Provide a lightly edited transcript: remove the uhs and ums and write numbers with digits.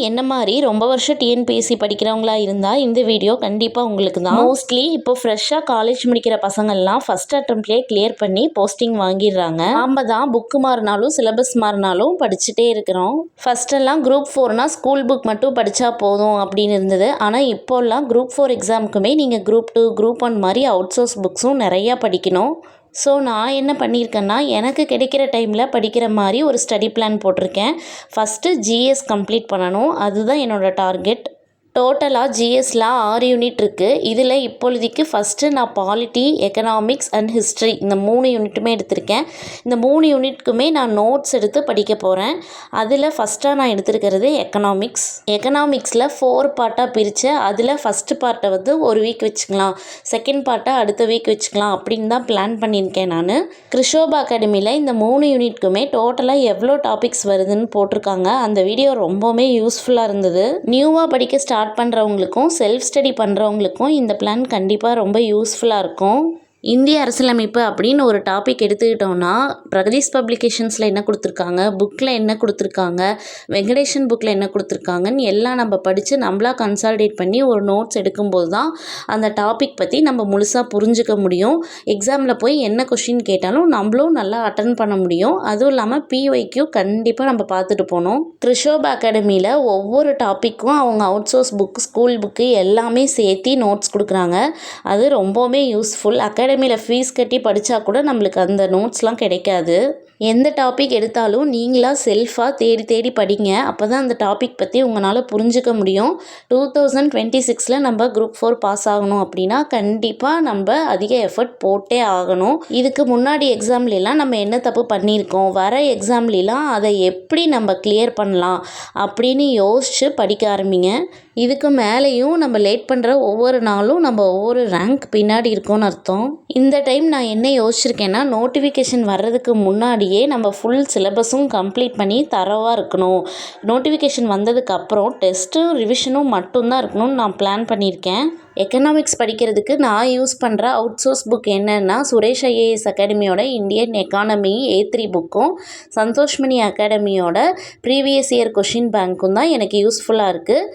என்ன மாதிரி ரொம்ப வருஷம் டிஎன்பிஎஸ்சி படிக்கிறவங்களா இருந்தால் இந்த வீடியோ கண்டிப்பாக உங்களுக்கு தான். மோஸ்ட்லி இப்போ ஃப்ரெஷ்ஷாக காலேஜ் முடிக்கிற பசங்கள்லாம் ஃபஸ்ட் அட்டம்ப்ட்லேயே கிளியர் பண்ணி போஸ்டிங் வாங்கிடுறாங்க. நாம் தான் புக்கு மாறினாலும் சிலபஸ் மாறினாலும் படிச்சுட்டே இருக்கிறோம். ஃபஸ்ட்டெல்லாம் குரூப் 4னா ஸ்கூல் புக் மட்டும் படித்தா போதும் அப்படின்னு இருந்தது. ஆனால் இப்போல்லாம் குரூப் 4 எக்ஸாமுக்குமே நீங்கள் குரூப் 2 குரூப் 1 மாதிரி அவுட் சோர்ஸ் புக்ஸும் நிறையா படிக்கணும். ஸோ நான் என்ன பண்ணியிருக்கேன்னா எனக்கு கிடைக்கிற டைமில் படிக்கிற மாதிரி ஒரு ஸ்டடி பிளான் போட்டிருக்கேன். ஃபஸ்ட்டு ஜிஎஸ் கம்ப்ளீட் பண்ணணும், அதுதான் என்னோடய டார்கெட். டோட்டலாக ஜிஎஸ்ல 6 யூனிட் இருக்குது. இதில் இப்பொழுதைக்கு ஃபஸ்ட்டு நான் பாலிட்டி, எக்கனாமிக்ஸ் அண்ட் ஹிஸ்ட்ரி இந்த 3 யூனிட்டுமே எடுத்திருக்கேன். இந்த 3 யூனிட்க்குமே நான் நோட்ஸ் எடுத்து படிக்க போகிறேன். அதில் ஃபஸ்ட்டாக நான் எடுத்துருக்கிறது எக்கனாமிக்ஸ். எக்கனாமிக்ஸில் 4 பார்ட்டாக பிரித்து அதில் ஃபஸ்ட்டு பார்ட்டை வந்து ஒரு வீக் வச்சுக்கலாம், செகண்ட் பார்ட்டை அடுத்த வீக் வச்சுக்கலாம் அப்படின்னு தான் பிளான் பண்ணியிருக்கேன் நான். கிருஷோபா அகாடமியில் இந்த 3 யூனிட்க்குமே டோட்டலாக எவ்வளோ டாபிக்ஸ் வருதுன்னு போட்டிருக்காங்க. அந்த வீடியோ ரொம்பவுமே யூஸ்ஃபுல்லாக இருந்தது. நியூவாக படிக்க ஸ்டார்ட் பண்ணுறவங்களுக்கும் செல்ஃப் ஸ்டடி பண்ணுறவங்களுக்கும் இந்த பிளான் கண்டிப்பாக ரொம்ப யூஸ்ஃபுல்லாக இருக்கும். இந்திய அரசியலமைப்பு அப்படின்னு ஒரு டாபிக் எடுத்துக்கிட்டோன்னா பிரகதீஷ் பப்ளிகேஷன்ஸில் என்ன கொடுத்துருக்காங்க, புக்கில் என்ன கொடுத்துருக்காங்க, வெங்கடேஷன் புக்கில் என்ன கொடுத்துருக்காங்கன்னு எல்லாம் நம்ம படித்து நம்மளாக கன்சால்டேட் பண்ணி ஒரு நோட்ஸ் எடுக்கும்போது தான் அந்த டாபிக் பற்றி நம்ம முழுசாக புரிஞ்சுக்க முடியும். எக்ஸாமில் போய் என்ன கொஷின் கேட்டாலும் நம்மளும் நல்லா அட்டன் பண்ண முடியும். அதுவும் இல்லாமல் பிஒய்க்யூ கண்டிப்பாக நம்ம பார்த்துட்டு போகணும். கிருஷோபா அகாடமியில் ஒவ்வொரு டாப்பிக்கும் அவங்க out source book, school book எல்லாமே சேர்த்து நோட்ஸ் கொடுக்குறாங்க. அது ரொம்பவுமே யூஸ்ஃபுல். அகாடமியில் ஃபீஸ் கட்டி படித்தா கூட நம்மளுக்கு அந்த நோட்ஸ்லாம் கிடைக்காது. எந்த டாபிக் எடுத்தாலும் நீங்களாக செல்ஃபாக தேடி தேடி படிங்க. அப்போ தான் அந்த டாபிக் பற்றி உங்களால் புரிஞ்சுக்க முடியும். 2026 நம்ம குரூப் 4 பாஸ் ஆகணும் அப்படின்னா கண்டிப்பாக நம்ம அதிக எஃபர்ட் போட்டே ஆகணும். இதுக்கு முன்னாடி எக்ஸாம்லாம் நம்ம என்ன தப்பு பண்ணியிருக்கோம், வர எக்ஸாம்லாம் அதை எப்படி நம்ம கிளியர் பண்ணலாம் அப்படின்னு யோசித்து படிக்க ஆரம்பிங்க. இதுக்கு மேலேயும் நம்ம லேட் பண்ணுற ஒவ்வொரு நாளும் நம்ம ஒவ்வொரு ரேங்க் பின்னாடி இருக்கோன்னு அர்த்தம். இந்த டைம் நான் என்ன யோசிச்சிருக்கேன்னா நோட்டிஃபிகேஷன் வர்றதுக்கு முன்னாடியே நம்ம ஃபுல் சிலபஸும் கம்ப்ளீட் பண்ணி தரவாக இருக்கணும். நோட்டிஃபிகேஷன் வந்ததுக்கப்புறம் டெஸ்ட்டும் ரிவிஷனும் மட்டும்தான் இருக்கணும்னு நான் பிளான் பண்ணியிருக்கேன். எக்கனாமிக்ஸ் படிக்கிறதுக்கு நான் யூஸ் பண்ணுற அவுட் சோர்ஸ் புக் என்னென்னா சுரேஷ் ஐஏஎஸ் அகாடமியோட இந்தியன் எக்கானமி A3 புக்கும் சந்தோஷ்மணி அகாடமியோட ப்ரீவியஸ் இயர் கொஷின் பேங்க்கும் தான் எனக்கு யூஸ்ஃபுல்லாக இருக்குது.